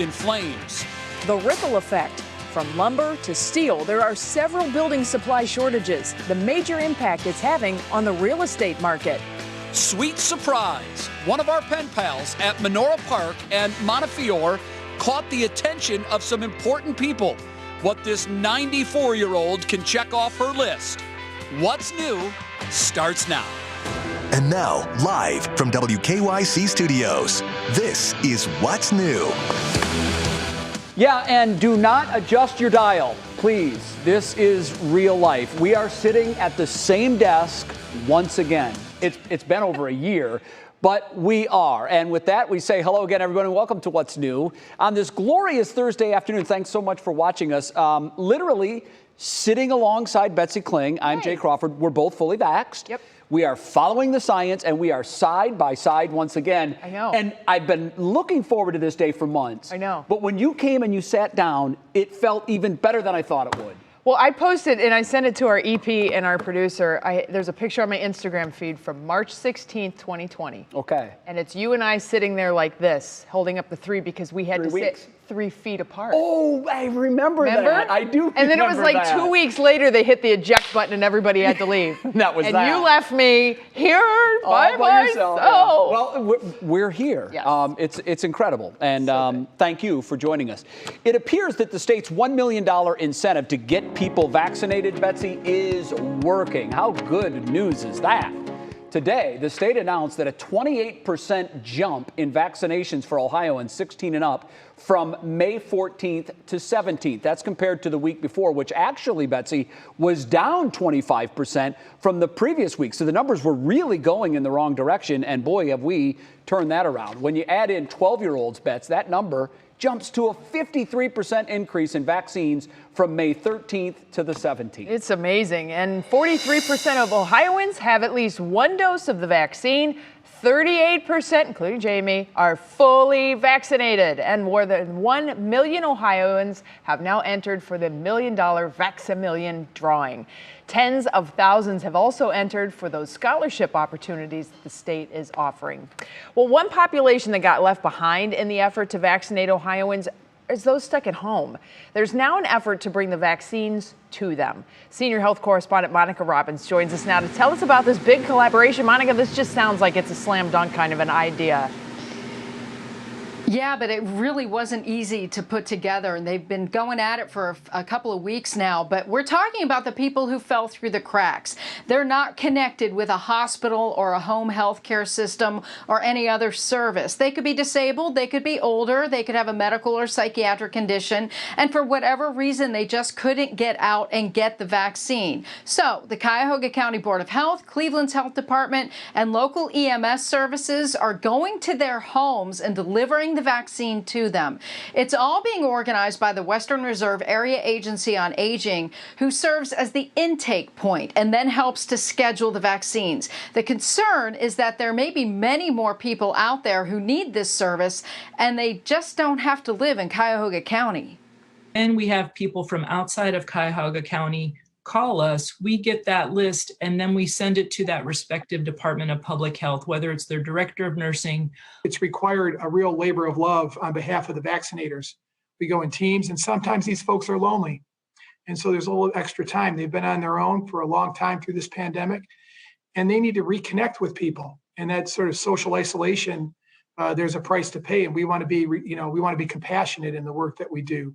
engulfed in flames. The ripple effect. From lumber to steel, there are several building supply shortages. The major impact it's having on the real estate market. Sweet surprise. One of our pen pals at Menorah Park and Montefiore caught the attention of some important people. What this 94-year-old can check off her list. What's new starts now. And now, live from WKYC Studios, this is What's New. Yeah, and do not adjust your dial, please. This is real life. We are sitting at the same desk once again. It's been over a year, but we are. And with that, we say hello again, everybody, and welcome to What's New. On this glorious Thursday afternoon, thanks so much for watching us. Literally sitting alongside Betsy Kling, I'm Jay Crawford. We're both fully vaxxed. Yep. We are following the science, and we are side by side once again. I know. And I've been looking forward to this day for months. I know. But when you came and you sat down, it felt even better than I thought it would. Well, I posted and I sent it to our EP and our producer. There's a picture on my Instagram feed from March 16th, 2020. Okay. And it's you and I sitting there like this, holding up the three because we had to sit 3 feet apart. Oh, I remember that. I do And then it was like that. 2 weeks later, they hit the eject button and everybody had to leave. That was and that. you left me here all by yourself. myself. Well, we're here. Yes. It's incredible. And thank you for joining us. It appears that the state's $1 million incentive to get people vaccinated, Betsy, is working. How good news is that? Today, the state announced that a 28% jump in vaccinations for Ohioans 16 and up from May 14th to 17th. That's compared to the week before, which actually, Betsy, was down 25% from the previous week. So the numbers were really going in the wrong direction, and boy, have we turned that around. When you add in 12-year-olds, Bets, that number jumps to a 53% increase in vaccines from May 13th to the 17th. It's amazing. And 43% of Ohioans have at least one dose of the vaccine. 38%, including Jamie, are fully vaccinated. And more than 1 million Ohioans have now entered for the $1 million Vax-A-Million drawing. Tens of thousands have also entered for those scholarship opportunities that the state is offering. Well, one population that got left behind in the effort to vaccinate Ohioans is those stuck at home. There's now an effort to bring the vaccines to them. Senior health correspondent Monica Robbins joins us now to tell us about this big collaboration. Monica, this just sounds like it's a slam dunk kind of an idea. Yeah, but it really wasn't easy to put together, and they've been going at it for a couple of weeks now. But we're talking about the people who fell through the cracks. They're not connected with a hospital or a home health care system or any other service. They could be disabled, they could be older, they could have a medical or psychiatric condition, and for whatever reason, they just couldn't get out and get the vaccine. So the Cuyahoga County Board of Health, Cleveland's Health Department, and local EMS services are going to their homes and delivering the vaccine to them. It's all being organized by the Western Reserve Area Agency on Aging, who serves as the intake point and then helps to schedule the vaccines. The concern is that there may be many more people out there who need this service, and they just don't have to live in Cuyahoga County. And we have people from outside of Cuyahoga County call us, we get that list, and then we send it to that respective Department of Public Health, whether it's their director of nursing. It's required a real labor of love on behalf of the vaccinators. We go in teams, and sometimes these folks are lonely. And so there's a little extra time. They've been on their own for a long time through this pandemic, and they need to reconnect with people. And that sort of social isolation, there's a price to pay, and we want to be, we want to be compassionate in the work that we do.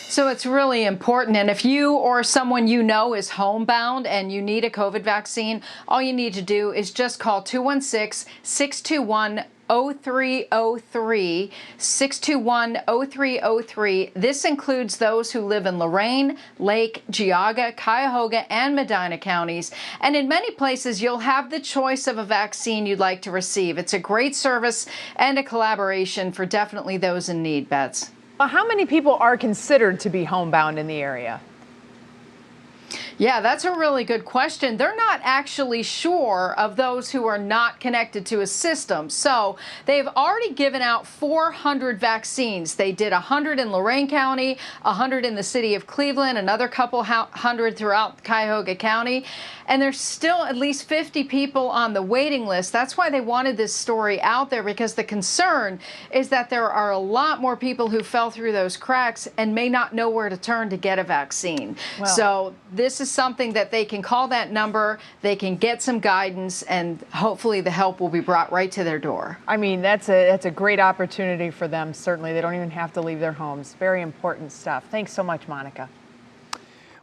So it's really important. And if you or someone you know is homebound and you need a COVID vaccine, all you need to do is just call 216-621-0303, 621-0303. This includes those who live in Lorain, Lake, Geauga, Cuyahoga, and Medina counties. And in many places, you'll have the choice of a vaccine you'd like to receive. It's a great service and a collaboration for definitely those in need, Bets. Well, how many people are considered to be homebound in the area? Yeah, that's a really good question. They're not actually sure of those who are not connected to a system. So they've already given out 400 vaccines. They did 100 in Lorain County, 100 in the city of Cleveland, another couple hundred throughout Cuyahoga County. And there's still at least 50 people on the waiting list. That's why they wanted this story out there, because the concern is that there are a lot more people who fell through those cracks and may not know where to turn to get a vaccine. Well, so this is something that they can call that number, they can get some guidance, and hopefully the help will be brought right to their door. I mean, that's a great opportunity for them, certainly. They don't even have to leave their homes. Very important stuff. Thanks so much, Monica.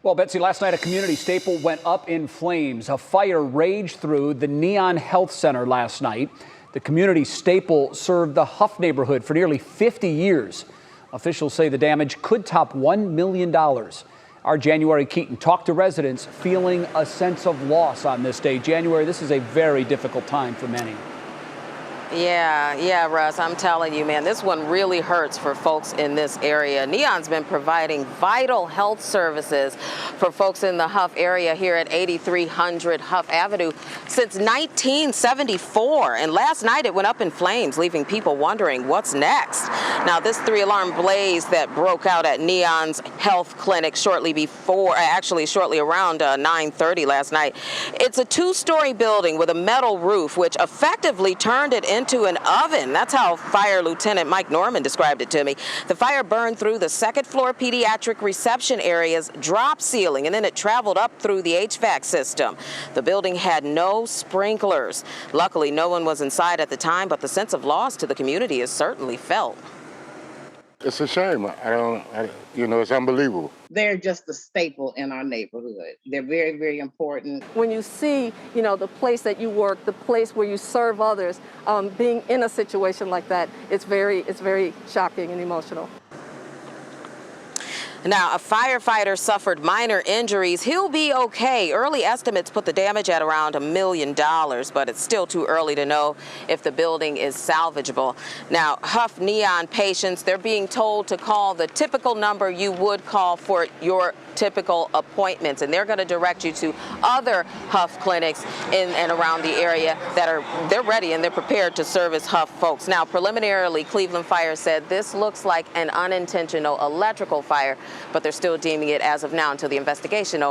Well, Betsy, last night a community staple went up in flames. A fire raged through the Neon Health Center last night. The community staple served the Hough neighborhood for nearly 50 years. Officials say the damage could top $1 million. Our January Keaton talked to residents feeling a sense of loss on this day. January, this is a very difficult time for many. Yeah, Russ, I'm telling you, man, this one really hurts for folks in this area. Neon's been providing vital health services for folks in the Hough area here at 8300 Hough Avenue since 1974. And last night it went up in flames, leaving people wondering what's next. Now, this 3-alarm blaze that broke out at Neon's health clinic shortly around 9:30 last night. It's a 2-story building with a metal roof, which effectively turned it into an oven. That's how Fire Lieutenant Mike Norman described it to me. The fire burned through the second-floor pediatric reception area's drop ceiling, and then it traveled up through the HVAC system. The building had no sprinklers. Luckily, no one was inside at the time, but the sense of loss to the community is certainly felt. It's a shame. It's unbelievable. They're just a staple in our neighborhood. They're very, very important. When you see, the place that you work, the place where you serve others, being in a situation like that, it's very shocking and emotional. Now, a firefighter suffered minor injuries. He'll be okay. Early estimates put the damage at around $1 million, but it's still too early to know if the building is salvageable. Now, Hough Neon patients, they're being told to call the typical number you would call for your typical appointments, and they're going to direct you to other Hough clinics in and around the area they're ready and they're prepared to service Hough folks. Now, preliminarily, Cleveland Fire said this looks like an unintentional electrical fire, but they're still deeming it, as of now, until the investigation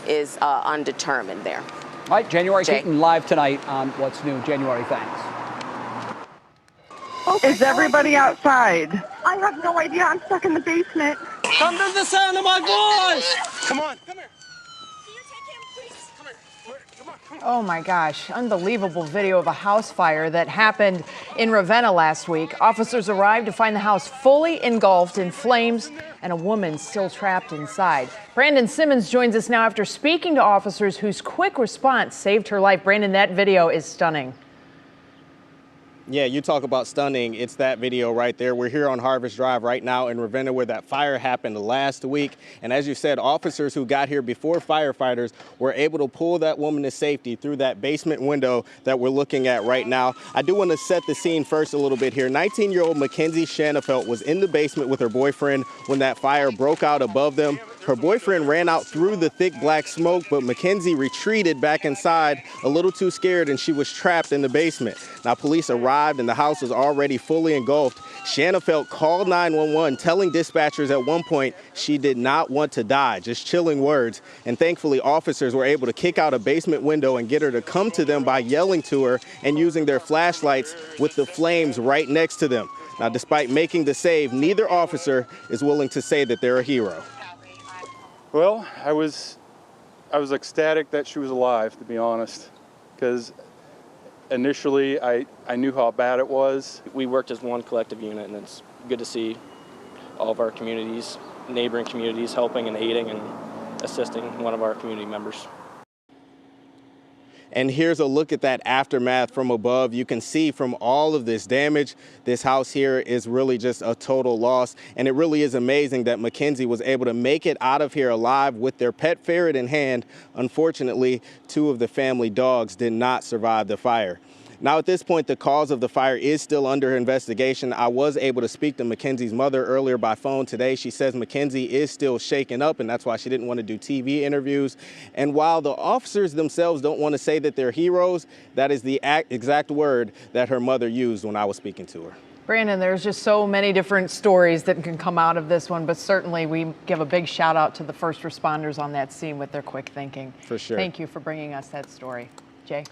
is undetermined there. All right, January Keaton live tonight on What's New. January, thanks. Is everybody outside? I have no idea. I'm stuck in the basement. Under the sound of my voice! Come on, come here. Oh my gosh, unbelievable video of a house fire that happened in Ravenna last week. Officers arrived to find the house fully engulfed in flames and a woman still trapped inside. Brandon Simmons joins us now after speaking to officers whose quick response saved her life. Brandon, that video is stunning. Yeah, you talk about stunning. It's that video right there. We're here on Harvest Drive right now in Ravenna where that fire happened last week. And as you said, officers who got here before firefighters were able to pull that woman to safety through that basement window that we're looking at right now. I do want to set the scene first a little bit here. 19-year-old Mackenzie Shanafelt was in the basement with her boyfriend when that fire broke out above them. Her boyfriend ran out through the thick black smoke, but Mackenzie retreated back inside a little too scared, and she was trapped in the basement. Now, police arrived and the house was already fully engulfed. Shanafelt called 911, telling dispatchers at one point she did not want to die, just chilling words. And thankfully, officers were able to kick out a basement window and get her to come to them by yelling to her and using their flashlights with the flames right next to them. Now, despite making the save, neither officer is willing to say that they're a hero. Well, I was ecstatic that she was alive, to be honest, because initially I knew how bad it was. We worked as one collective unit, and it's good to see all of our communities, neighboring communities, helping and aiding and assisting one of our community members. And here's a look at that aftermath from above. You can see from all of this damage, this house here is really just a total loss. And it really is amazing that Mackenzie was able to make it out of here alive with their pet ferret in hand. Unfortunately, 2 of the family dogs did not survive the fire. Now, at this point, the cause of the fire is still under investigation. I was able to speak to Mackenzie's mother earlier by phone today. She says Mackenzie is still shaken up, and that's why she didn't want to do TV interviews. And while the officers themselves don't want to say that they're heroes, that is the exact word that her mother used when I was speaking to her. Brandon, there's just so many different stories that can come out of this one, but certainly we give a big shout out to the first responders on that scene with their quick thinking. For sure. Thank you for bringing us that story. Jay?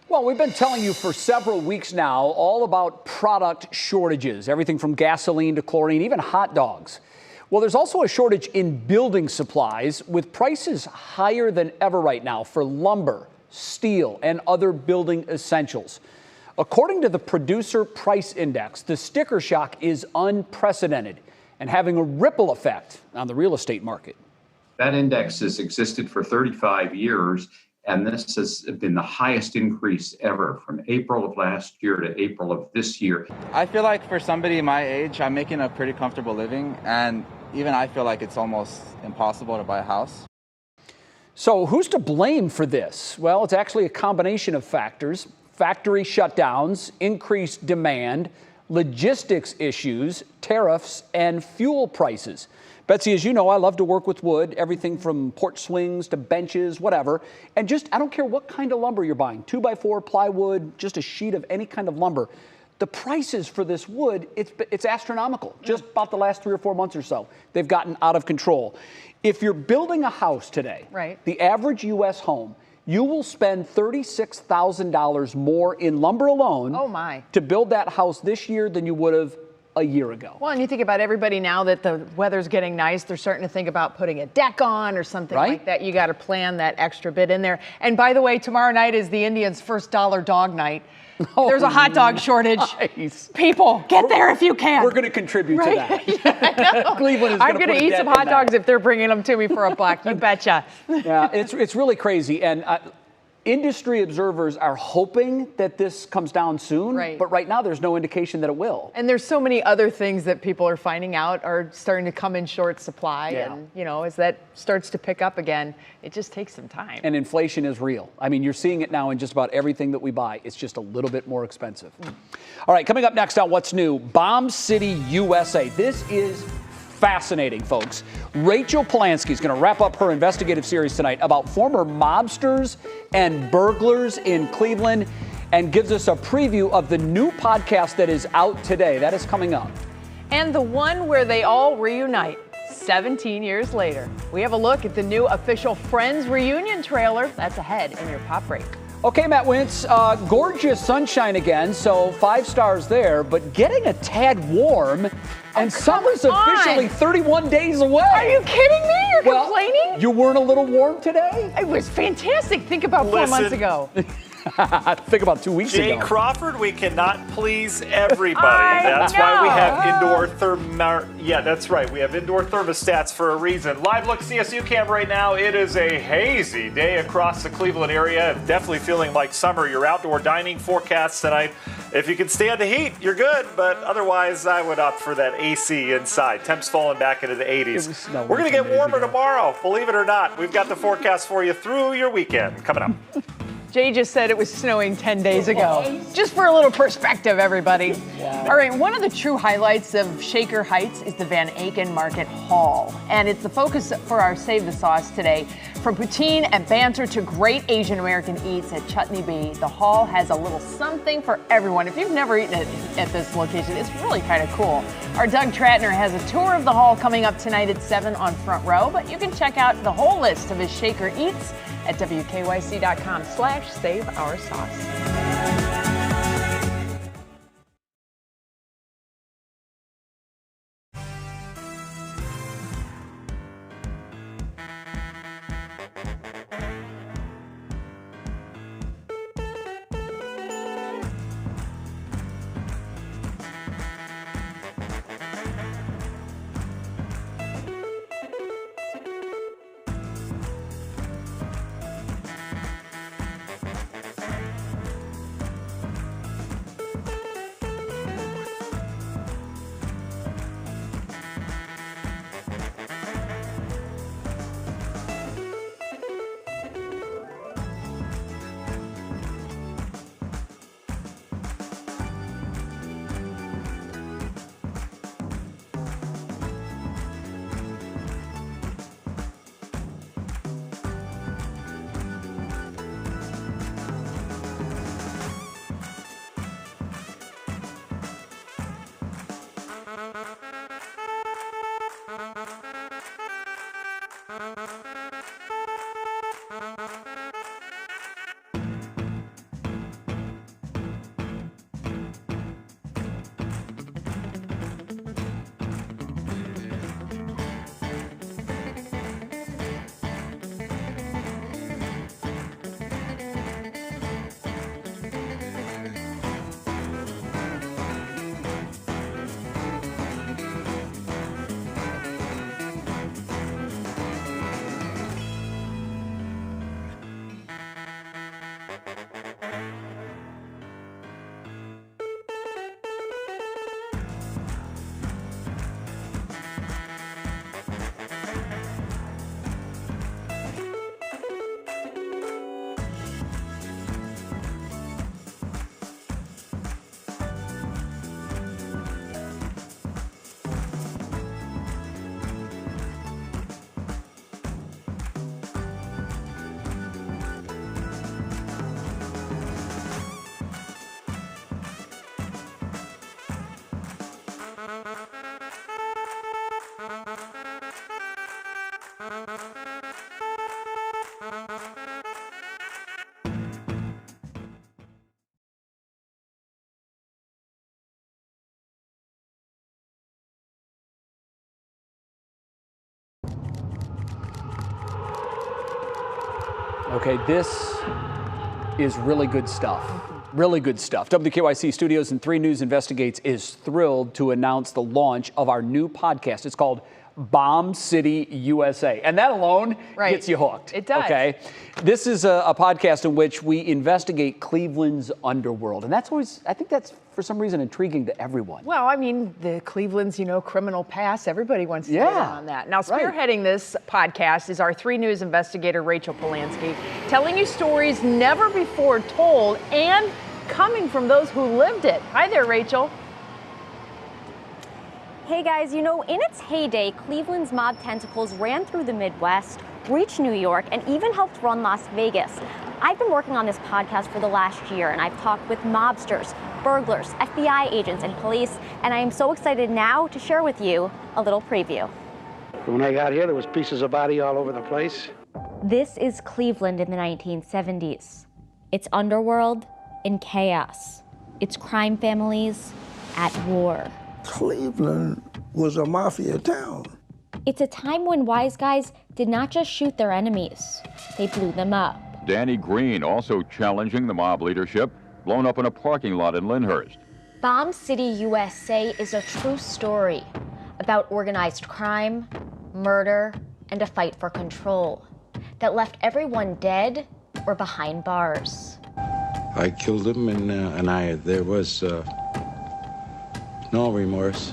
Well, we've been telling you for several weeks now all about product shortages, everything from gasoline to chlorine, even hot dogs. Well, there's also a shortage in building supplies with prices higher than ever right now for lumber, steel, and other building essentials. According to the Producer Price Index, the sticker shock is unprecedented and having a ripple effect on the real estate market. That index has existed for 35 years. And this has been the highest increase ever from April of last year to April of this year. I feel like for somebody my age, I'm making a pretty comfortable living. And even I feel like it's almost impossible to buy a house. So who's to blame for this? Well, it's actually a combination of factors: factory shutdowns, increased demand, logistics issues, tariffs, and fuel prices. Betsy, as you know, I love to work with wood, everything from porch swings to benches, whatever. And just, I don't care what kind of lumber you're buying, 2x4, plywood, just a sheet of any kind of lumber. The prices for this wood, it's astronomical. Just about the last 3 or 4 months or so, they've gotten out of control. If you're building a house today, the average U.S. home, you will spend $36,000 more in lumber alone to build that house this year than you would have a year ago. Well, and you think about everybody now that the weather's getting nice, they're starting to think about putting a deck on or something like that. You got to plan that extra bit in there. And by the way, tomorrow night is the Indians' first dollar dog night. There's a hot dog shortage. Nice. People, get there if you can. We're going to contribute to that. Cleveland is I'm going to eat some hot dogs if they're bringing them to me for a buck. You betcha. Yeah, it's really crazy. And industry observers are hoping that this comes down soon, but right now there's no indication that it will. And there's so many other things that people are finding out are starting to come in short supply. And, you know, as that starts to pick up again, it just takes some time. And inflation is real. I mean, you're seeing it now in just about everything that we buy. It's just a little bit more expensive. All right, coming up next on What's New, Bomb City, USA. This is fascinating, folks. Rachel Polanski is going to wrap up her investigative series tonight about former mobsters and burglars in Cleveland and gives us a preview of the new podcast that is out today. That is coming up. And the one where they all reunite 17 years later. We have a look at the new official Friends reunion trailer. That's ahead in your Pop Break. Okay, Matt Wintz, gorgeous sunshine again, so 5 stars there, but getting a tad warm, and summer's officially 31 days away. Are you kidding me? You're complaining? You weren't a little warm today? It was fantastic. Think about 4 months ago. Think about 2 weeks ago. Jay Crawford, we cannot please everybody. That's why we have indoor that's right. We have indoor thermostats for a reason. Live look CSU cam right now. It is a hazy day across the Cleveland area. Definitely feeling like summer. Your outdoor dining forecast tonight. If you can stand the heat, you're good. But otherwise, I would opt for that AC inside. Temps falling back into the 80s. We're going to get warmer tomorrow. Believe it or not. We've got the forecast for you through your weekend coming up. Jay just said it was snowing 10 days ago. Just for a little perspective, everybody. All right, one of the true highlights of Shaker Heights is the Van Aken Market Hall. And it's the focus for our Save the Sauce today. From poutine and banter to great Asian American eats at Chutney Bee, the hall has a little something for everyone. If you've never eaten it at this location, it's really kind of cool. Our Doug Tratner has a tour of the hall coming up tonight at 7 on Front Row, but you can check out the whole list of his Shaker Eats at WKYC.com/SaveOurSauce. Okay, this is really good stuff. Really good stuff. WKYC Studios and 3 News Investigates is thrilled to announce the launch of our new podcast. It's called Bomb City, USA. And that alone gets you hooked. It does. Okay. This is a podcast in which we investigate Cleveland's underworld. And that's always, I think that's for some reason intriguing to everyone. Well, I mean, the Cleveland's, criminal past. Everybody wants to get in on that. Now, spearheading this podcast is our 3 News investigator, Rachel Polanski, telling you stories never before told and coming from those who lived it. Hi there, Rachel. Hey guys, in its heyday, Cleveland's mob tentacles ran through the Midwest, reached New York, and even helped run Las Vegas. I've been working on this podcast for the last year, and I've talked with mobsters, burglars, FBI agents, and police, and I am so excited now to share with you a little preview. When I got here, there was pieces of body all over the place. This is Cleveland in the 1970s. It's underworld in chaos. It's crime families at war. Cleveland was a mafia town. It's a time when wise guys did not just shoot their enemies, they blew them up. Danny Green also challenging the mob leadership, blown up in a parking lot in Lyndhurst. Bomb City, USA is a true story about organized crime, murder, and a fight for control that left everyone dead or behind bars. I killed him, and there was no remorse.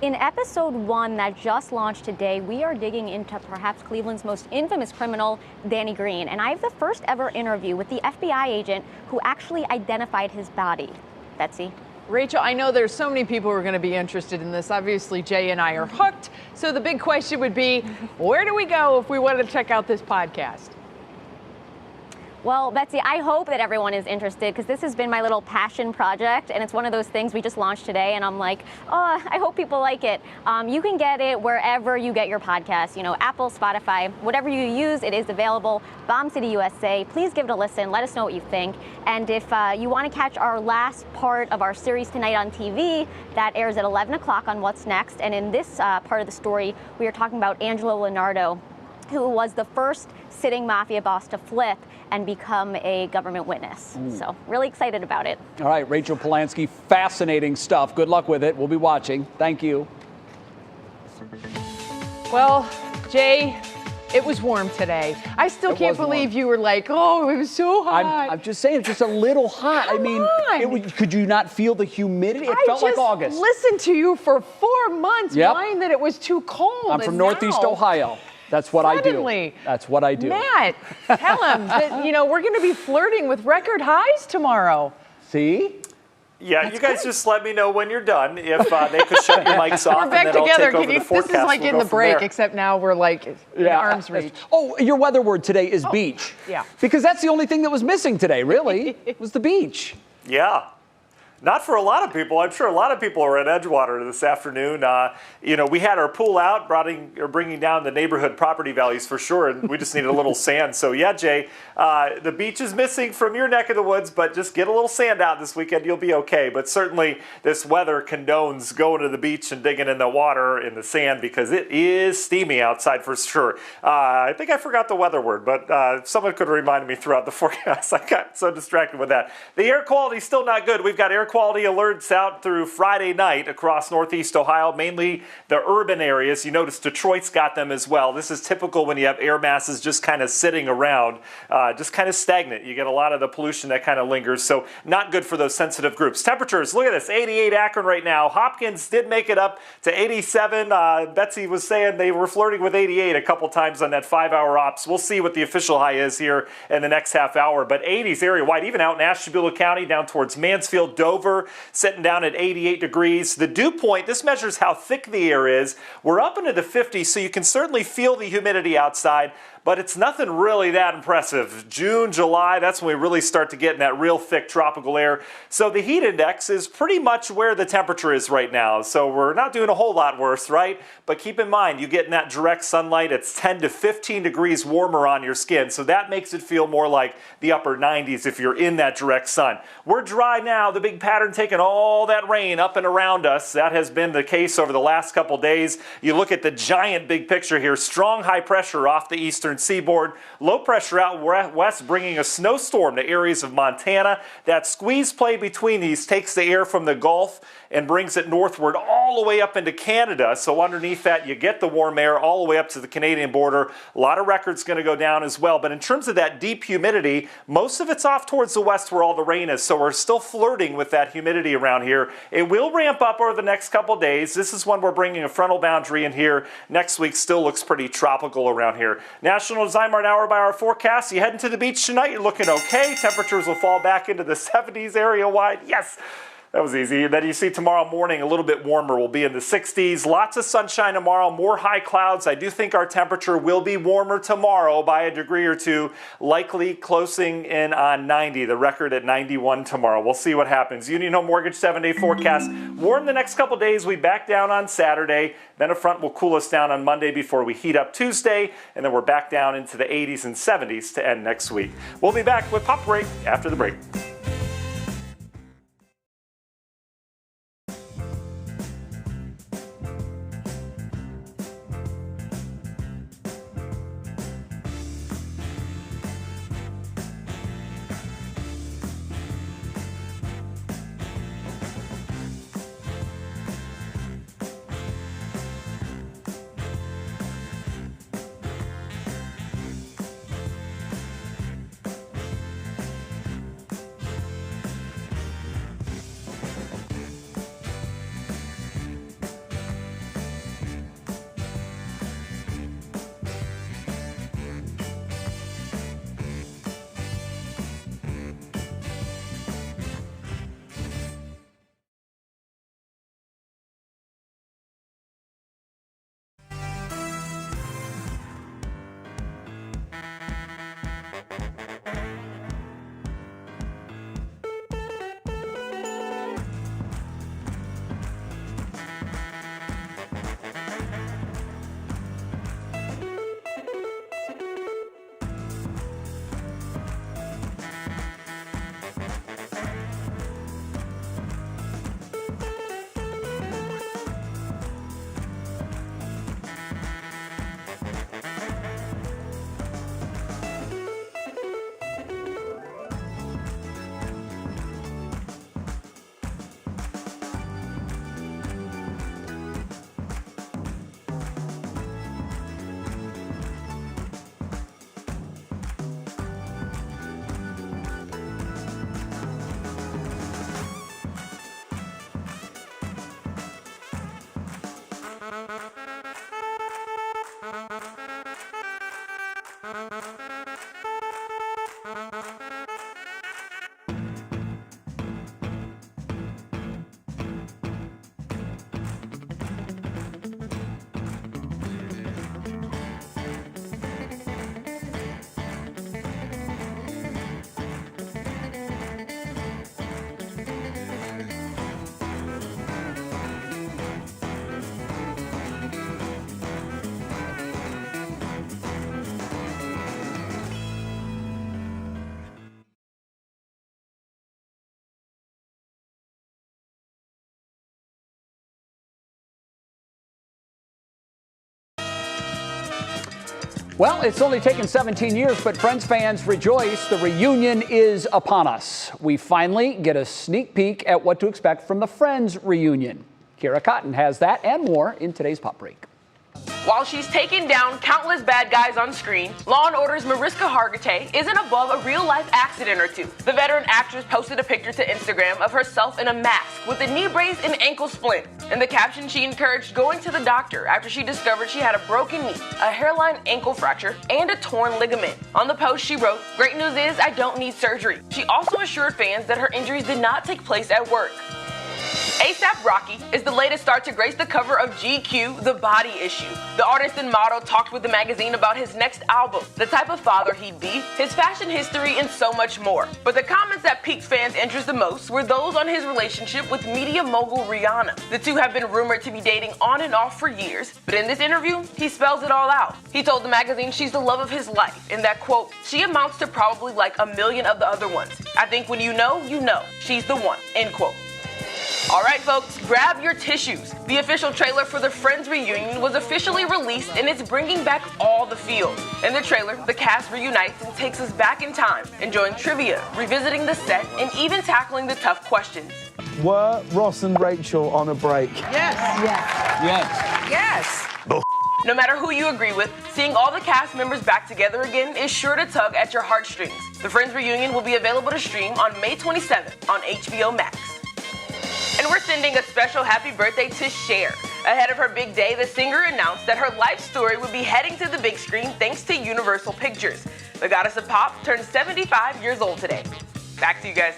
In episode 1 that just launched today, we are digging into perhaps Cleveland's most infamous criminal, Danny Green. And I have the first ever interview with the FBI agent who actually identified his body. Betsy. Rachel, I know there's so many people who are going to be interested in this. Obviously, Jay and I are hooked. So the big question would be, where do we go if we want to check out this podcast? Well, Betsy, I hope that everyone is interested because this has been my little passion project, and it's one of those things we just launched today, and I'm like, oh, I hope people like it. You can get it wherever you get your podcasts, Apple, Spotify, whatever you use, it is available. Bomb City, USA. Please give it a listen. Let us know what you think. And if you want to catch our last part of our series tonight on TV, that airs at 11 o'clock on What's Next. And in this part of the story, we are talking about Angelo Leonardo, who was the first sitting mafia boss to flip and become a government witness. So really excited about it. All right, Rachel Polanski, fascinating stuff. Good luck with it. We'll be watching. Thank you. Well, Jay, it was warm today. I still can't believe you were like, oh, it was so hot. I'm just saying, it's just a little hot. Come on. Could you not feel the humidity? It felt like August. I just listened to you for 4 months, lying that it was too cold. I'm from Northeast Ohio. That's what I do. That's what I do. Matt, tell him that, we're going to be flirting with record highs tomorrow. See? Yeah, you guys just let me know when you're done. If they could shut your mics off, We're back and then together. I'll take over the forecast. This is like we'll in the break, there. except now we're like in arm's reach. Oh, your weather word today is beach. Yeah. Because that's the only thing that was missing today, really, was the beach. Yeah. Not for a lot of people. I'm sure a lot of people are at Edgewater this afternoon. We had our pool out, bringing down the neighborhood property values for sure, and we just needed a little sand. So yeah, Jay, the beach is missing from your neck of the woods, but just get a little sand out this weekend, you'll be okay. But certainly this weather condones going to the beach and digging in the water, in the sand, because it is steamy outside for sure. I think I forgot the weather word, but someone could remind me throughout the forecast. I got so distracted with that. The air quality is still not good. We've got air quality alerts out through Friday night across Northeast Ohio, mainly the urban areas. You notice Detroit's got them as well. This is typical when you have air masses just kind of sitting around, just kind of stagnant. You get a lot of the pollution that kind of lingers, so not good for those sensitive groups. Temperatures, look at this, 88 Akron right now. Hopkins did make it up to 87. Betsy was saying they were flirting with 88 a couple times on that 5-hour ops. We'll see what the official high is here in the next half hour, but 80s area-wide, even out in Ashtabula County, down towards Mansfield, Dover, sitting down at 88 degrees. The dew point, this measures how thick the air is. We're up into the 50s, so you can certainly feel the humidity outside. but it's nothing really that impressive. June, July, that's when we really start to get in that real thick tropical air. So the heat index is pretty much where the temperature is right now. So we're not doing a whole lot worse, right? But keep in mind, you get in that direct sunlight, it's 10 to 15 degrees warmer on your skin. So that makes it feel more like the upper 90s if you're in that direct sun. We're dry now, the big pattern taking all that rain up and around us. That has been the case over the last couple days. You look at the giant big picture here, strong high pressure off the eastern seaboard, low pressure out west bringing a snowstorm to areas of Montana. That squeeze play between these takes the air from the Gulf and brings it northward all the way up into Canada. So underneath that, you get the warm air all the way up to the Canadian border. A lot of records going to go down as well. But in terms of that deep humidity, most of it's off towards the west where all the rain is. So we're still flirting with that humidity around here. It will ramp up over the next couple days. This is when we're bringing a frontal boundary in here. Next week still looks pretty tropical around here. National Design Mart hour by hour forecast. You heading to the beach tonight, you're looking okay. Temperatures will fall back into the 70s area wide. Yes. That was easy. Then you see tomorrow morning a little bit warmer. We'll be in the 60s. Lots of sunshine tomorrow, more high clouds. I do think our temperature will be warmer tomorrow by a degree or two, likely closing in on 90, the record at 91 tomorrow. We'll see what happens. Union Home Mortgage 7-day forecast. Warm the next couple days. We back down on Saturday. Then a front will cool us down on Monday before we heat up Tuesday. And then we're back down into the 80s and 70s to end next week. We'll be back with Pop Break after the break. Well, it's only taken 17 years, but Friends fans rejoice. The reunion is upon us. We finally get a sneak peek at what to expect from the Friends reunion. Kira Cotton has that and more in today's Pop Break. While she's taken down countless bad guys on screen, Law & Order's Mariska Hargitay isn't above a real-life accident or two. The veteran actress posted a picture to Instagram of herself in a mask with a knee brace and ankle splint. In the caption, she encouraged going to the doctor after she discovered she had a broken knee, a hairline ankle fracture, and a torn ligament. On the post, she wrote, "Great news is I don't need surgery." She also assured fans that her injuries did not take place at work. A$AP Rocky is the latest star to grace the cover of GQ, The Body Issue. The artist and model talked with the magazine about his next album, the type of father he'd be, his fashion history, and so much more. But the comments that piqued fans' interest the most were those on his relationship with media mogul Rihanna. The two have been rumored to be dating on and off for years, but in this interview, he spells it all out. He told the magazine she's the love of his life, and that, quote, she amounts to probably like a million of the other ones. I think when you know, she's the one, end quote. All right, folks, grab your tissues. The official trailer for the Friends reunion was officially released, and it's bringing back all the feels. In the trailer, the cast reunites and takes us back in time, enjoying trivia, revisiting the set, and even tackling the tough questions. Were Ross and Rachel on a break? Yes. Yes. Yes. No matter who you agree with, seeing all the cast members back together again is sure to tug at your heartstrings. The Friends reunion will be available to stream on May 27th on HBO Max. And we're sending a special happy birthday to Cher. Ahead of her big day, the singer announced that her life story would be heading to the big screen thanks to Universal Pictures. The goddess of pop turned 75 years old today. Back to you guys.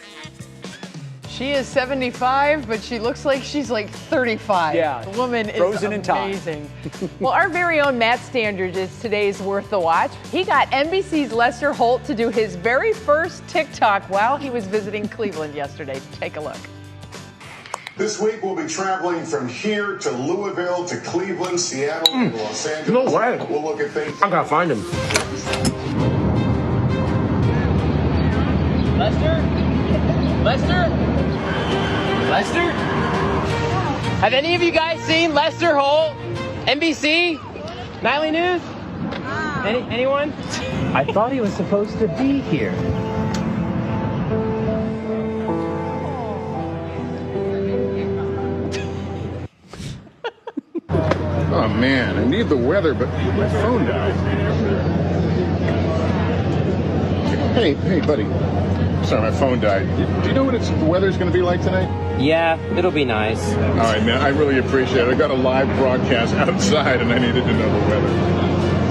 She is 75, but she looks like she's like 35. Yeah, the woman is frozen in time. amazing. Well, our very own Matt Standridge is today's Worth the Watch. He got NBC's Lester Holt to do his very first TikTok while he was visiting Cleveland yesterday. Take a look. This week we'll be traveling from here to Louisville to Cleveland, Seattle, and Los Angeles. No way. We'll look at things. I gotta find him. Lester? Have any of you guys seen Lester Holt? NBC? Nightly News? Anyone? I thought he was supposed to be here. Oh man, I need the weather, but my phone died. Hey, buddy. Sorry, my phone died. Do you know what the weather's going to be like tonight? Yeah, it'll be nice. All right, man. I really appreciate it. I got a live broadcast outside, and I needed to know the weather.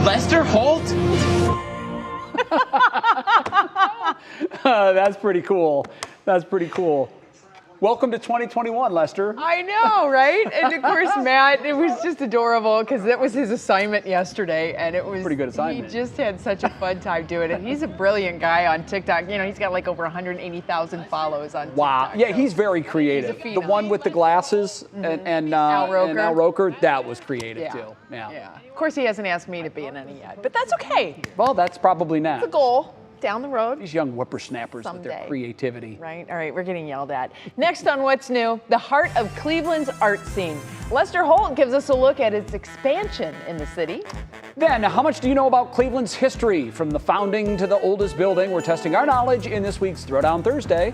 Lester Holt? That's pretty cool. That's pretty cool. Welcome to 2021, Lester. I know, right? And of course, Matt, it was just adorable because that was his assignment yesterday, and it was pretty good assignment. He just had such a fun time doing it. He's a brilliant guy on TikTok. You know, he's got like over 180,000 follows on TikTok. Wow. Yeah, he's very creative. He's a the phenom. one with the glasses and Al Roker, that was creative too. Yeah. Of course, he hasn't asked me to be in any yet, but that's okay. Well, that's probably not. It's a goal. Down the road. These young whippersnappers with their creativity. Right, all right, we're getting yelled at. Next on What's New, the heart of Cleveland's art scene. Lester Holt gives us a look at its expansion in the city. Then, how much do you know about Cleveland's history? From the founding to the oldest building, we're testing our knowledge in this week's Throwdown Thursday.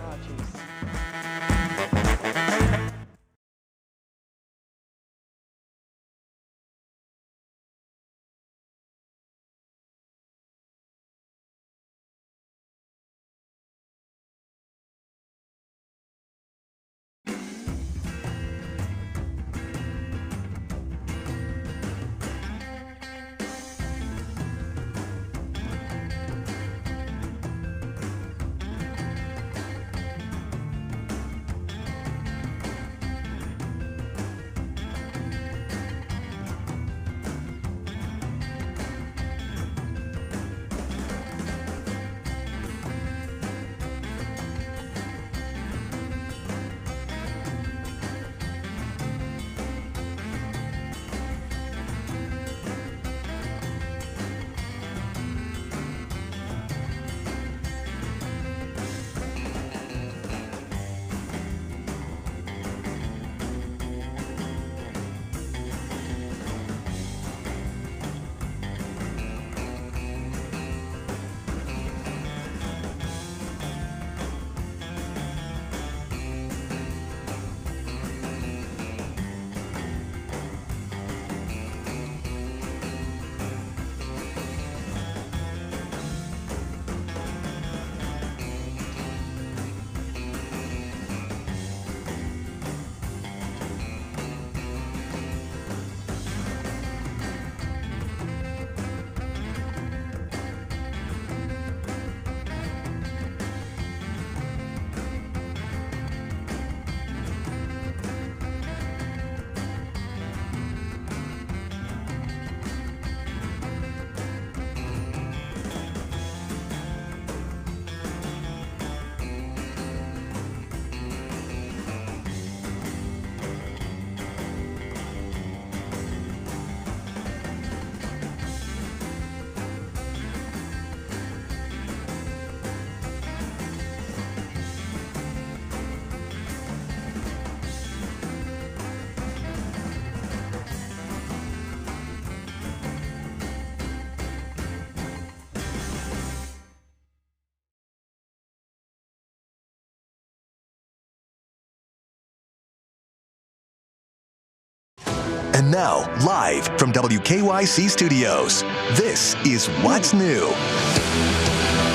And now, live from WKYC Studios, this is What's New.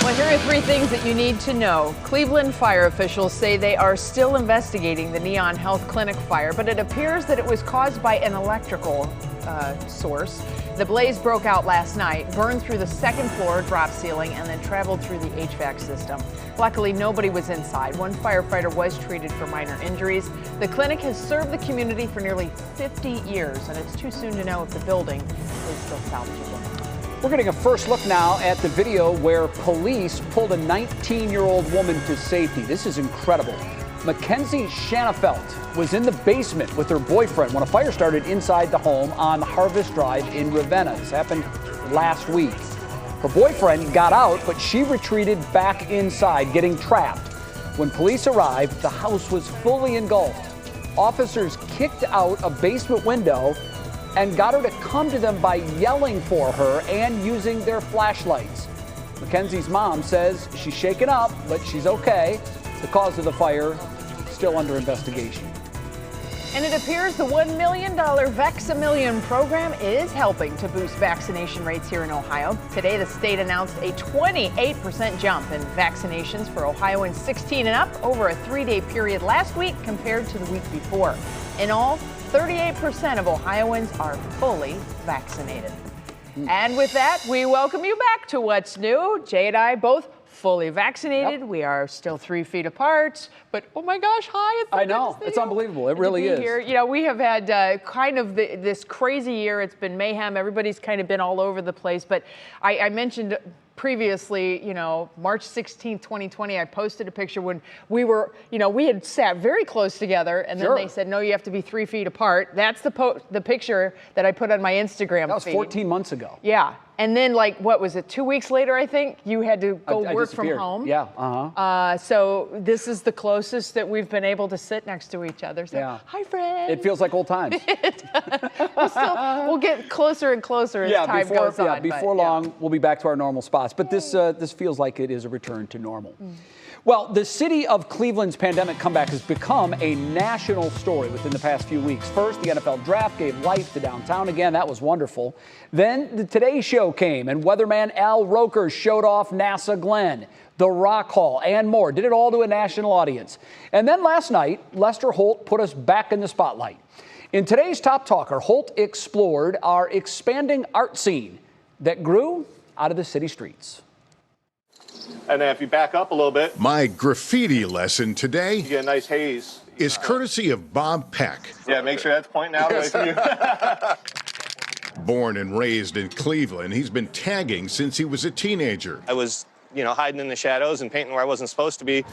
Well, here are 3 things that you need to know. Cleveland fire officials say they are still investigating the Neon Health Clinic fire, but it appears that it was caused by an electrical source. The blaze broke out last night, burned through the 2nd floor drop ceiling, and then traveled through the HVAC system. Luckily, nobody was inside. One firefighter was treated for minor injuries. The clinic has served the community for nearly 50 years, and it's too soon to know if the building is still salvageable. We're getting a first look now at the video where police pulled a 19-year-old woman to safety. This is incredible. Mackenzie Shanafelt was in the basement with her boyfriend when a fire started inside the home on Harvest Drive in Ravenna. This happened last week. Her boyfriend got out, but she retreated back inside, getting trapped. When police arrived, the house was fully engulfed. Officers kicked out a basement window and got her to come to them by yelling for her and using their flashlights. Mackenzie's mom says she's shaken up, but she's okay. The cause of the fire still under investigation. And it appears the $1 million Vaccinate program is helping to boost vaccination rates here in Ohio. Today, the state announced a 28% jump in vaccinations for Ohioans 16 and up over a 3-day period last week compared to the week before. In all, 38% of Ohioans are fully vaccinated. And with that, we welcome you back to What's New. Jay and I both fully vaccinated. Yep. We are still 3 feet apart, but oh my gosh, hi! It's I know, it's unbelievable. It really is. Here. You know, we have had kind of this crazy year. It's been mayhem. Everybody's kind of been all over the place. But I mentioned previously, you know, March 16th, 2020, I posted a picture when we were, you know, we had sat very close together, and then they said, no, you have to be 3 feet apart. That's the picture that I put on my Instagram feed. That was 14 months ago. Yeah. And then, like, what was it, 2 weeks later, I think, you had to go work from home. Yeah, so this is the closest that we've been able to sit next to each other. So, yeah. Hi, friend. It feels like old times. We'll get closer and closer as time goes on. Before long, we'll be back to our normal spots. But this feels like it is a return to normal. Well, the city of Cleveland's pandemic comeback has become a national story within the past few weeks. First, the NFL draft gave life to downtown again. That was wonderful. Then the Today Show came, and weatherman Al Roker showed off NASA Glen, the Rock Hall, and more. Did it all to a national audience. And then last night, Lester Holt put us back in the spotlight. In today's Top Talker, Holt explored our expanding art scene that grew out of the city streets. And then if you back up a little bit. My graffiti lesson today you get a nice haze. Is courtesy of Bob Peck. Yeah, make sure that's pointing out right to you. Born and raised in Cleveland, he's been tagging since he was a teenager. I was, you know, hiding in the shadows and painting where I wasn't supposed to be.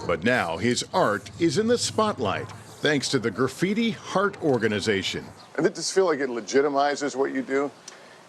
But now his art is in the spotlight, thanks to the Graffiti Heart Organization. And does this feel like it legitimizes what you do?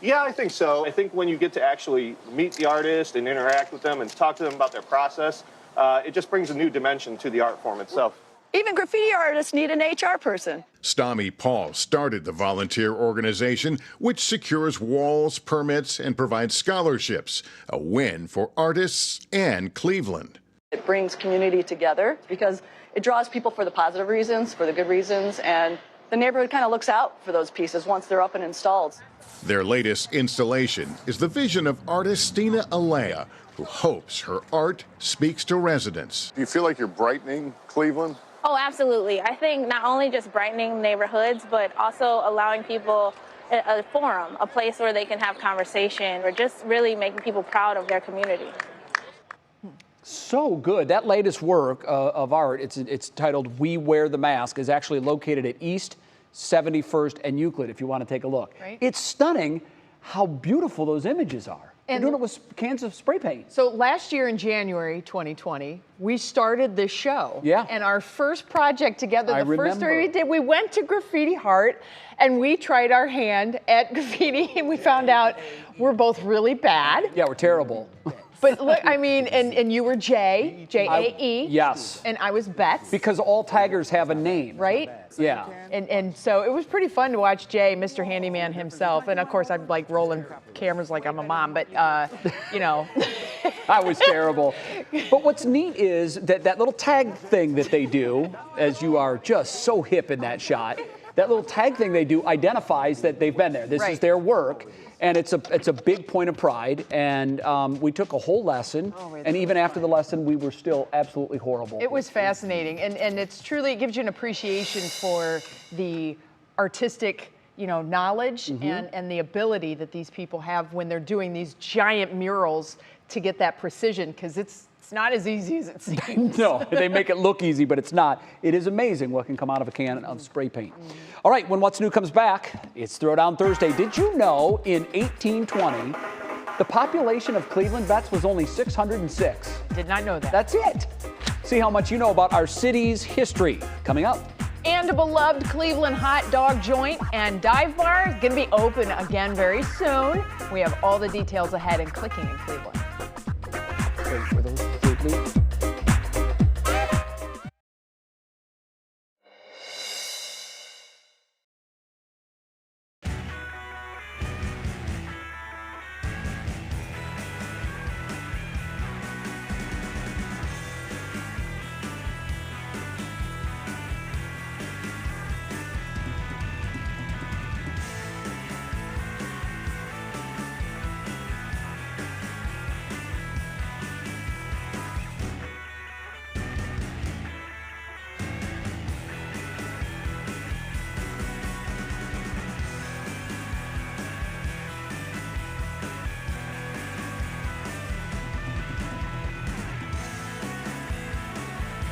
Yeah, I think so. I think when you get to actually meet the artist and interact with them and talk to them about their process, it just brings a new dimension to the art form itself. Even graffiti artists need an HR person. Stami Paul started the volunteer organization, which secures walls, permits, and provides scholarships, a win for artists and Cleveland. It brings community together because it draws people for the positive reasons, for the good reasons, and the neighborhood kind of looks out for those pieces once they're up and installed. Their latest installation is the vision of artist Stina Alea, who hopes her art speaks to residents. Do you feel like you're brightening Cleveland? Oh, absolutely. I think not only just brightening neighborhoods, but also allowing people a forum, a place where they can have conversation, or just really making people proud of their community. So good. That latest work of art, it's titled We Wear the Mask, is actually located at East 71st and Euclid, if you want to take a look. Right. It's stunning how beautiful those images are. And doing it with cans of spray paint. So last year in January 2020, we started this show. Yeah. And our first project together, first story we did, we went to Graffiti Heart and we tried our hand at graffiti and we found out we're both really bad. Yeah, we're terrible. But look, I mean, and you were Jay, J-A-E. Yes. And I was Betsy. Because all taggers have a name. Right? Yeah. And so it was pretty fun to watch Jay, Mr. Handyman himself. And of course, I'm like rolling cameras like I'm a mom, but you know. I was terrible. But what's neat is that little tag thing that they do, as you are just so hip in that shot, that little tag thing they do identifies that they've been there. This is their work, and it's a big point of pride. And we took a whole lesson, and even after the lesson, we were still absolutely horrible. It was fascinating, and it's truly, it gives you an appreciation for the artistic, knowledge and the ability that these people have when they're doing these giant murals to get that precision, because it's not as easy as it seems. No, they make it look easy, but it's not. It is amazing what can come out of a can of spray paint. All right, when What's New comes back, it's Throwdown Thursday. Did you know in 1820, the population of Cleveland, Bets, was only 606? Did not know that. That's it. See how much you know about our city's history coming up. And a beloved Cleveland hot dog joint and dive bar is going to be open again very soon. We have all the details ahead in Clicking in Cleveland. Wait, were those Fruit Loops?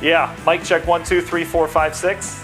Yeah, mic check 1, 2, 3, 4, 5, 6.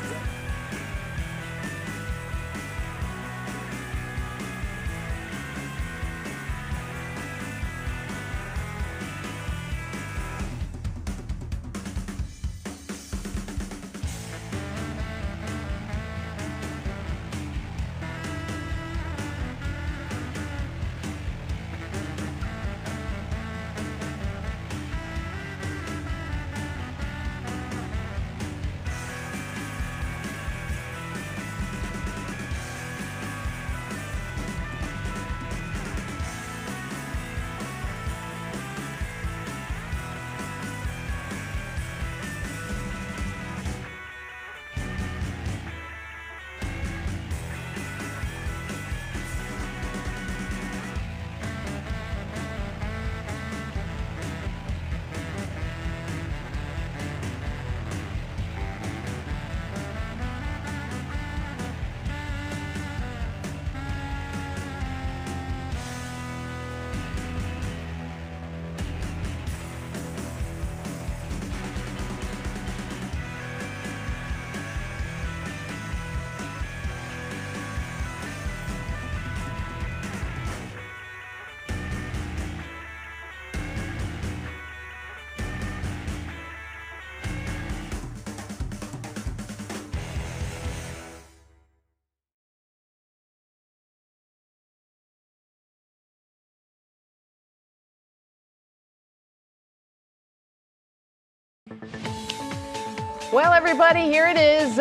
Well, everybody, here it is,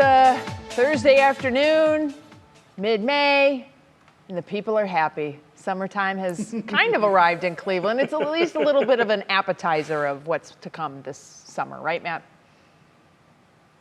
Thursday afternoon, mid-May, and the people are happy. Summertime has kind of arrived in Cleveland. It's at least a little bit of an appetizer of what's to come this summer, right, Matt?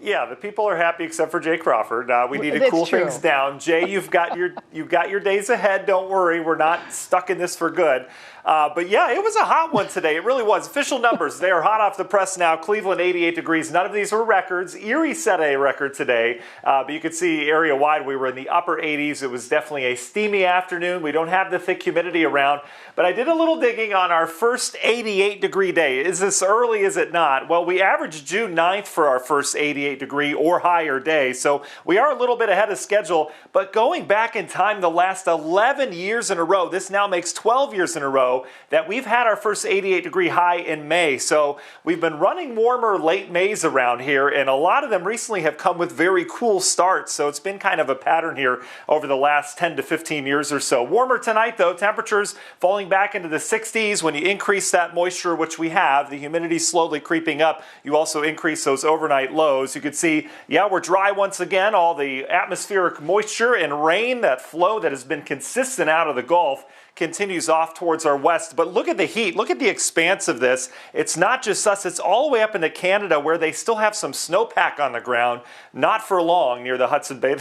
Yeah, the people are happy except for Jay Crawford. We need to That's cool true. things down. Jay, you've got your days ahead. Don't worry, we're not stuck in this for good. But yeah, it was a hot one today. It really was. Official numbers, they are hot off the press now. Cleveland, 88 degrees. None of these were records. Erie set a record today. But you could see area-wide, we were in the upper 80s. It was definitely a steamy afternoon. We don't have the thick humidity around. But I did a little digging on our first 88-degree day. Is this early? Is it not? Well, we averaged June 9th for our first 88-degree or higher day. So we are a little bit ahead of schedule. But going back in time the last 11 years in a row, this now makes 12 years in a row that we've had our first 88-degree high in May. So we've been running warmer late Mays around here, and a lot of them recently have come with very cool starts. So it's been kind of a pattern here over the last 10 to 15 years or so. Warmer tonight, though. Temperatures falling back into the 60s. When you increase that moisture, which we have, the humidity slowly creeping up, you also increase those overnight lows. You can see, yeah, we're dry once again. All the atmospheric moisture and rain, that flow that has been consistent out of the Gulf, continues off towards our west. But look at the heat. Look at the expanse of this. It's not just us. It's all the way up into Canada, where they still have some snowpack on the ground. Not for long near the Hudson Bay.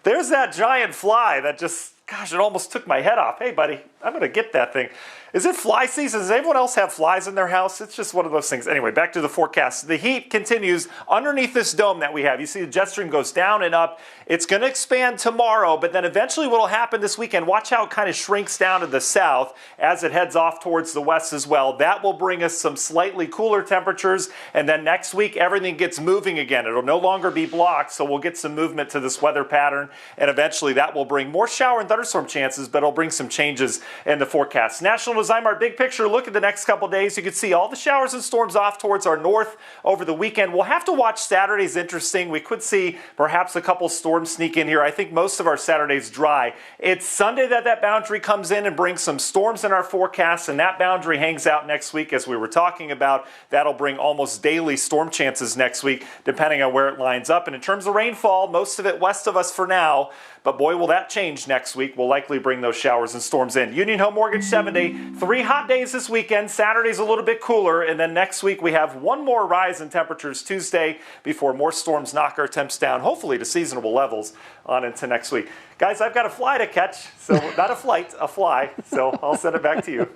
There's that giant fly that just, gosh, it almost took my head off. Hey, buddy, I'm going to get that thing. Is it fly season? Does anyone else have flies in their house? It's just one of those things. Anyway, back to the forecast. The heat continues underneath this dome that we have. You see the jet stream goes down and up. It's going to expand tomorrow, but then eventually what will happen this weekend, watch how it kind of shrinks down to the south as it heads off towards the west as well. That will bring us some slightly cooler temperatures, and then next week everything gets moving again. It'll no longer be blocked, so we'll get some movement to this weather pattern, and eventually that will bring more shower and thunderstorm chances, but it'll bring some changes in the forecast. National Design big picture look at the next couple days. You can see all the showers and storms off towards our north over the weekend. We'll have to watch Saturday's interesting. We could see perhaps a couple storms sneak in here. I think most of our Saturday's dry. It's Sunday that boundary comes in and brings some storms in our forecast, and that boundary hangs out next week as we were talking about. That'll bring almost daily storm chances next week, depending on where it lines up. And in terms of rainfall, most of it west of us for now. But boy, will that change next week. We'll likely bring those showers and storms in. Union Home Mortgage 7-day, 3 hot days this weekend. Saturday's a little bit cooler. And then next week we have one more rise in temperatures Tuesday before more storms knock our temps down, hopefully to seasonable levels on into next week. Guys, I've got a fly to catch. So not a flight, a fly. So I'll send it back to you.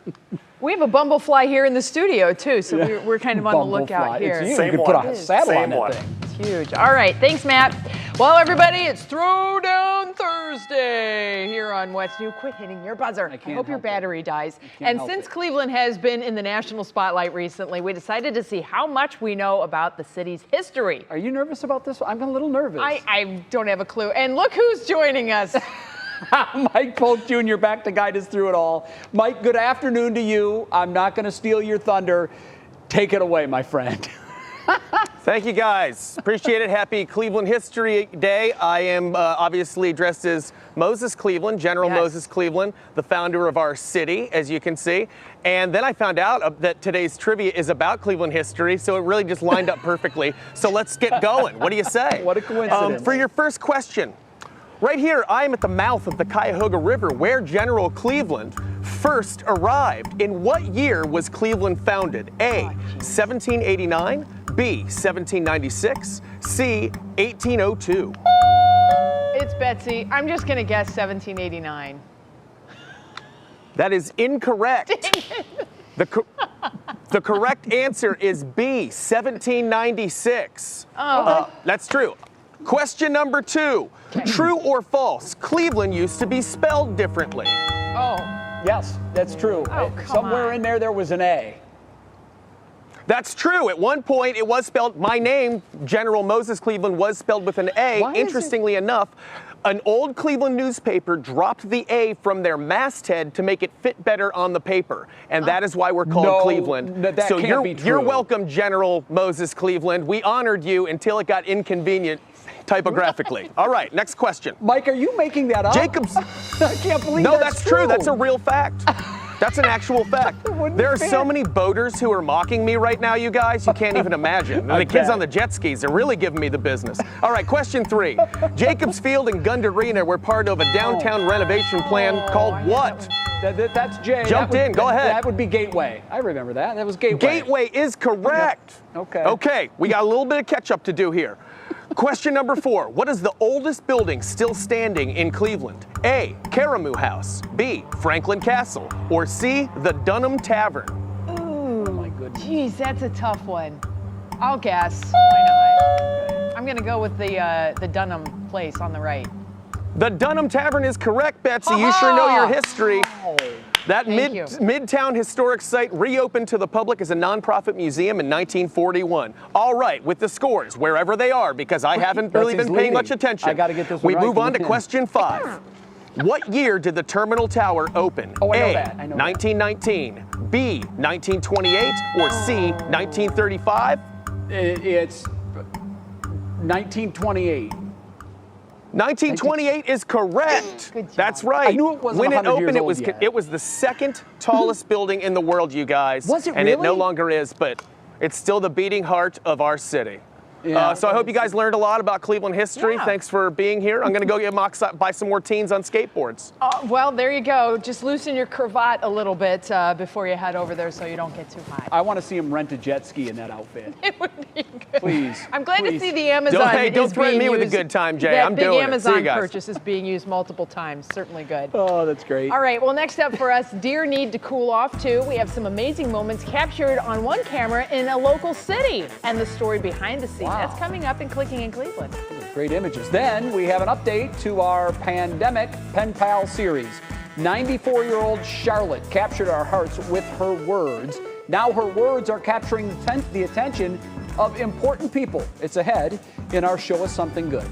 We have a bumblefly here in the studio, too, so we're kind of on the lookout here. Same one. Put a saddle on that thing. It's huge. All right, thanks, Matt. Well, everybody, it's Throwdown Thursday here on What's New. Quit hitting your buzzer. I hope your battery dies. And since Cleveland has been in the national spotlight recently, we decided to see how much we know about the city's history. Are you nervous about this? I'm a little nervous. I don't have a clue. And look who's joining us. Mike Polk Jr. back to guide us through it all. Mike, good afternoon to you. I'm not going to steal your thunder. Take it away, my friend. Thank you, guys. Appreciate it. Happy Cleveland History Day. I am obviously dressed as Moses Cleveland, General Moses Cleveland, the founder of our city, as you can see. And then I found out that today's trivia is about Cleveland history, so it really just lined up perfectly. So let's get going. What do you say? What a coincidence. For your first question, right here, I am at the mouth of the Cuyahoga River, where General Cleveland first arrived. In what year was Cleveland founded? A, 1789, B, 1796, C, 1802. It's Betsy. I'm just going to guess 1789. That is incorrect. The correct answer is B, 1796. That's true. Question number 2. True or false? Cleveland used to be spelled differently. Oh. Yes, that's true. Oh, Somewhere in there was an A. That's true. At one point, it was spelled, my name, General Moses Cleveland, was spelled with an A. Interestingly enough, an old Cleveland newspaper dropped the A from their masthead to make it fit better on the paper. And that is why we're called Cleveland. That so can't be true. You're welcome, General Moses Cleveland. We honored you until it got inconvenient typographically. All right, next question. Mike, are you making that up? Jacobs. I can't believe No, that's true. That's a real fact. That's an actual fact. There are so many boaters who are mocking me right now, you guys, you can't even imagine. The kids on the jet skis are really giving me the business. All right, question 3. Jacobs Field and Gund Arena were part of a downtown renovation plan called what? That's Jay. Jumped in, go ahead. That would be Gateway. I remember that. That was Gateway. Gateway is correct. Okay. Okay, we got a little bit of catch up to do here. Question number 4. What is the oldest building still standing in Cleveland? A, Caramoo House, B, Franklin Castle, or C, the Dunham Tavern? Ooh, oh my goodness. Geez, that's a tough one. I'll guess. Why not? I'm going to go with the Dunham place on the right. The Dunham Tavern is correct, Betsy. You sure know your history. That Midtown Historic Site reopened to the public as a nonprofit museum in 1941. All right, with the scores, wherever they are, because I haven't really been paying much attention. I got to get this one We right move on to question 5. What year did the Terminal Tower open? Oh, I know A, that. I know 1919, B, 1928, or C, 1935? It's 1928. 1928 is correct. That's right. I knew it wasn't when it 100 years opened, old yet. it was the second tallest building in the world, you guys. Was it And really? it no longer is, but it's still the beating heart of our city. Yeah. So I hope you guys learned a lot about Cleveland history. Yeah. Thanks for being here. I'm going to go buy some more teens on skateboards. Well, there you go. Just loosen your cravat a little bit before you head over there so you don't get too hot. I want to see him rent a jet ski in that outfit. It would be good. Please. I'm glad please. to see the Amazon. Don't threaten me with a good time, Jay. That I'm big doing Amazon it. See you guys. purchase is being used multiple times. Certainly good. Oh, that's great. All right. Well, next up for us, deer need to cool off too. We have some amazing moments captured on one camera in a local city, and the story behind the scene. That's coming up in Clicking in Cleveland. Great images. Then we have an update to our pandemic Pen Pal series. 94-year-old Charlotte captured our hearts with her words. Now her words are capturing the attention of important people. It's ahead in our Show Us Something Good.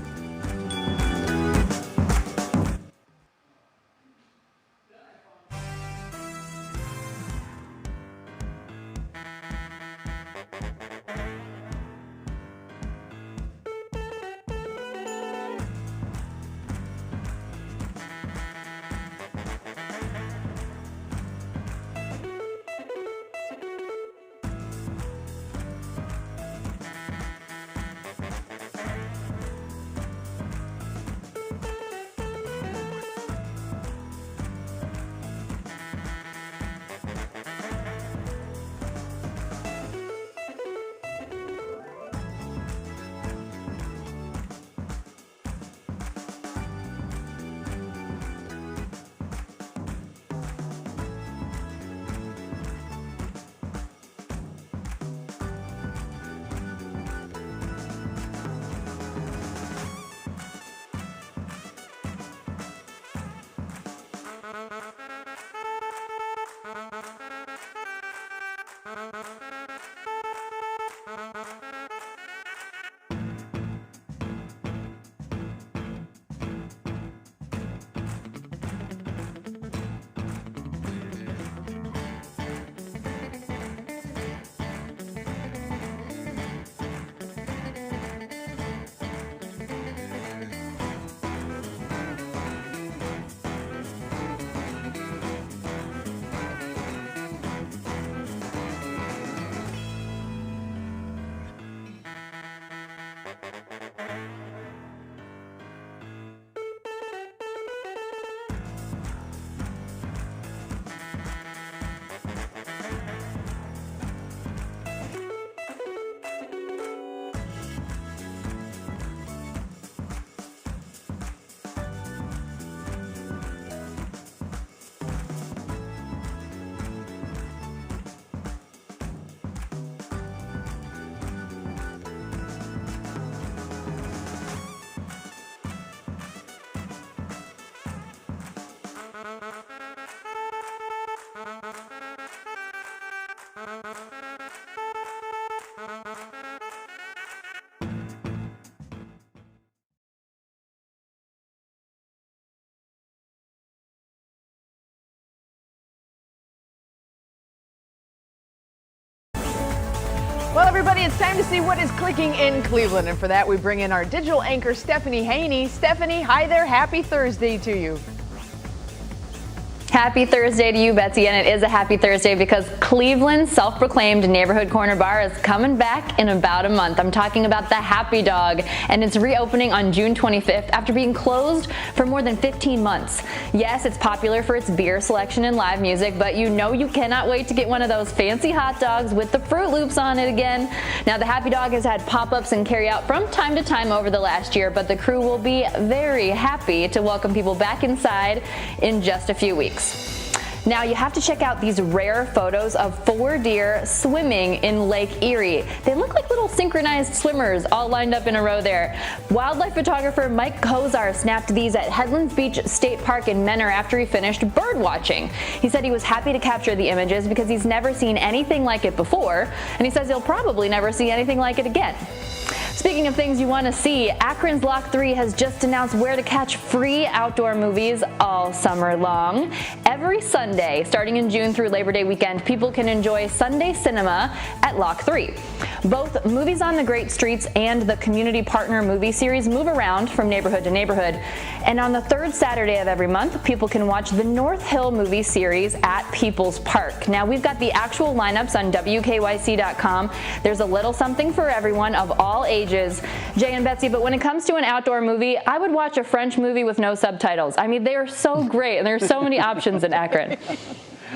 Well, everybody, it's time to see what is clicking in Cleveland. And for that, we bring in our digital anchor, Stephanie Haney. Stephanie, hi there. Happy Thursday to you. Happy Thursday to you, Betsy, and it is a happy Thursday because Cleveland's self-proclaimed neighborhood corner bar is coming back in about a month. I'm talking about the Happy Dog, and it's reopening on June 25th after being closed for more than 15 months. Yes, it's popular for its beer selection and live music, but you know you cannot wait to get one of those fancy hot dogs with the Fruit Loops on it again. Now, the Happy Dog has had pop-ups and carry-out from time to time over the last year, but the crew will be very happy to welcome people back inside in just a few weeks. Now, you have to check out these rare photos of 4 deer swimming in Lake Erie. They look like little synchronized swimmers all lined up in a row there. Wildlife photographer Mike Kozar snapped these at Headlands Beach State Park in Menor after he finished bird watching. He said he was happy to capture the images because he's never seen anything like it before, and he says he'll probably never see anything like it again. Speaking of things you want to see, Akron's Lock 3 has just announced where to catch free outdoor movies all summer long. Every Sunday, starting in June through Labor Day weekend, people can enjoy Sunday cinema at Lock 3. Both Movies on the Great Streets and the Community Partner movie series move around from neighborhood to neighborhood. And on the third Saturday of every month, people can watch the North Hill movie series at People's Park. Now, we've got the actual lineups on WKYC.com. There's a little something for everyone of all ages ages, Jay and Betsy, but when it comes to an outdoor movie, I would watch a French movie with no subtitles. I mean, they are so great, and there's so many options in Akron.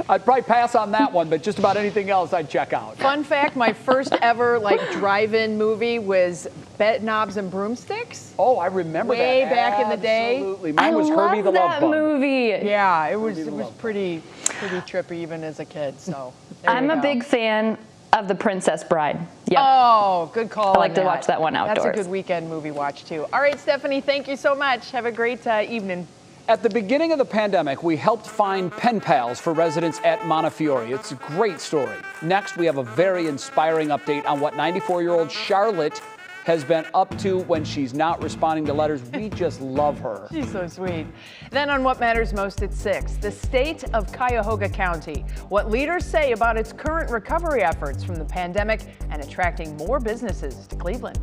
I'd probably pass on that one, but just about anything else I'd check out. Fun fact, my first ever drive-in movie was Bed Knobs and Broomsticks. Oh, I remember that. Way back in the day. Absolutely. Mine was Herbie the Love Bug. Movie. Yeah, it was pretty trippy even as a kid. So I'm a big fan of The Princess Bride. Yep. Oh, good call. I like to watch that one outdoors. That's a good weekend movie watch too. All right, Stephanie, thank you so much. Have a great evening. At the beginning of the pandemic, we helped find pen pals for residents at Montefiore. It's a great story. Next, we have a very inspiring update on what 94-year-old Charlotte has been up to when she's not responding to letters. We just love her. She's so sweet. Then on What Matters Most at 6, the state of Cuyahoga County. What leaders say about its current recovery efforts from the pandemic and attracting more businesses to Cleveland.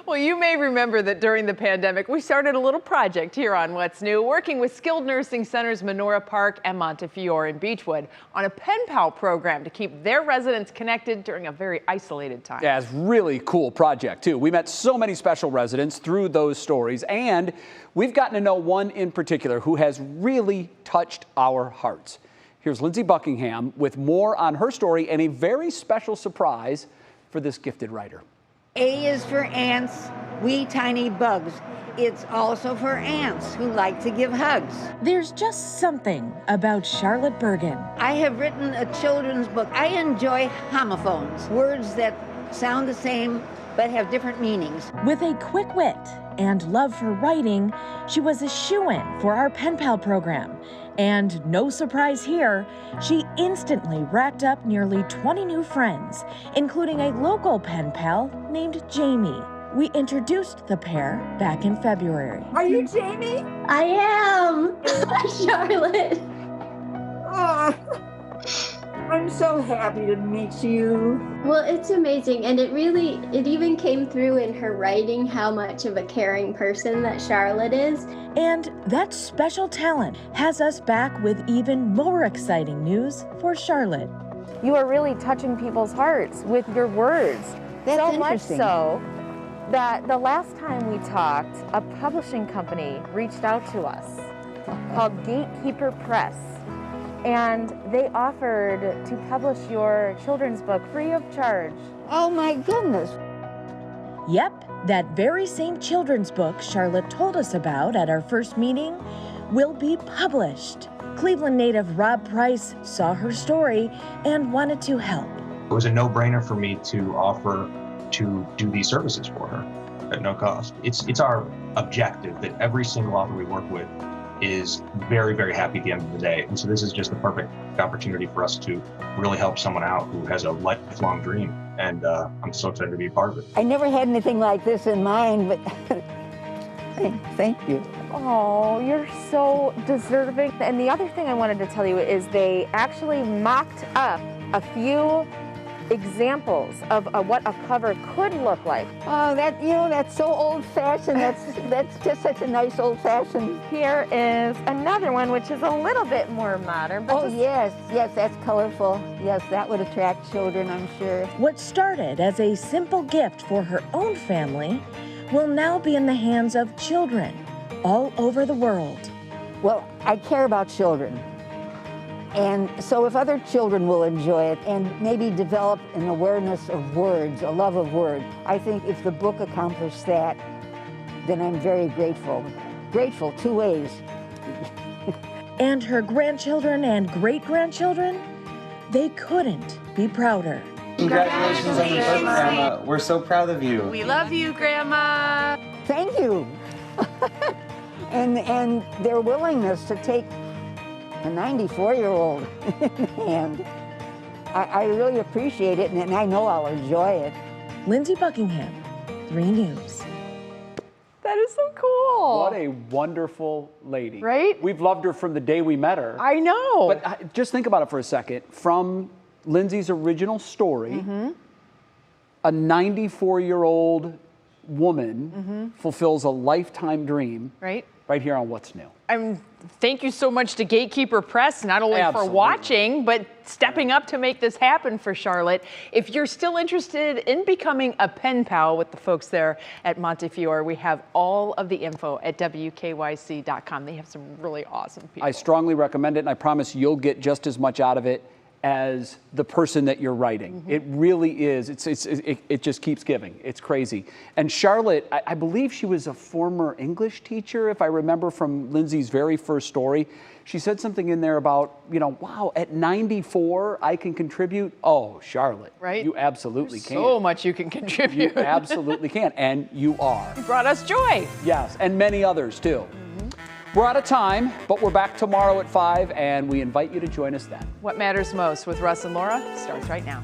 Well, you may remember that during the pandemic, we started a little project here on What's New, working with skilled nursing centers Menora Park and Montefiore in Beechwood on a pen pal program to keep their residents connected during a very isolated time. Yeah, it's a really cool project, too. We met so many special residents through those stories, and we've gotten to know one in particular who has really touched our hearts. Here's Lindsey Buckingham with more on her story and a very special surprise for this gifted writer. A is for ants, wee tiny bugs. It's also for ants who like to give hugs. There's just something about Charlotte Bergen. I have written a children's book. I enjoy homophones, words that sound the same but have different meanings. With a quick wit and love for writing, she was a shoo-in for our pen pal program. And no surprise here, she instantly racked up nearly 20 new friends, including a local pen pal named Jamie. We introduced the pair back in February. Are you Jamie? I am. Charlotte. Oh, I'm so happy to meet you. Well, it's amazing, and it even came through in her writing how much of a caring person that Charlotte is. And that special talent has us back with even more exciting news for Charlotte. You are really touching people's hearts with your words. That's so much interesting. so that the last time we talked, a publishing company reached out to us called Gatekeeper Press. And they offered to publish your children's book free of charge. Oh my goodness. Yep, that very same children's book Charlotte told us about at our first meeting will be published. Cleveland native Rob Price saw her story and wanted to help. It was a no-brainer for me to offer to do these services for her at no cost. It's our objective that every single author we work with is very, very happy at the end of the day. And so this is just the perfect opportunity for us to really help someone out who has a lifelong dream. And I'm so excited to be a part of it. I never had anything like this in mind, but thank you. Oh, you're so deserving. And the other thing I wanted to tell you is they actually mocked up a few examples of what a cover could look like. Oh, that's so old-fashioned. That's just such a nice old-fashioned. Here is another one, which is a little bit more modern. But yes, that's colorful. Yes, that would attract children, I'm sure. What started as a simple gift for her own family will now be in the hands of children all over the world. Well, I care about children. And so if other children will enjoy it and maybe develop an awareness of words, a love of words, I think if the book accomplished that, then I'm very grateful. Grateful two ways. And her grandchildren and great-grandchildren, they couldn't be prouder. Congratulations on the book, Grandma. We're so proud of you. We love you, Grandma. Thank you. and their willingness to take a 94-year-old in hand. I really appreciate it, and I know I'll enjoy it. Lindsey Buckingham, 3 News. That is so cool. What a wonderful lady. Right? We've loved her from the day we met her. I know. But just think about it for a second. From Lindsey's original story, a 94-year-old woman fulfills a lifetime dream. Right here on What's New. Thank you so much to Gatekeeper Press, not only for watching, but stepping up to make this happen for Charlotte. If you're still interested in becoming a pen pal with the folks there at Montefiore, we have all of the info at WKYC.com. They have some really awesome people. I strongly recommend it, and I promise you'll get just as much out of it as the person that you're writing. It really is. It just keeps giving. It's crazy. And Charlotte, I believe she was a former English teacher, if I remember from Lindsey's very first story. She said something in there about, wow, at 94, I can contribute. Oh, Charlotte, you absolutely can. So much you can contribute. You absolutely can, and you are. You brought us joy. Yes, and many others too. We're out of time, but we're back tomorrow at 5, and we invite you to join us then. What Matters Most with Russ and Laura starts right now.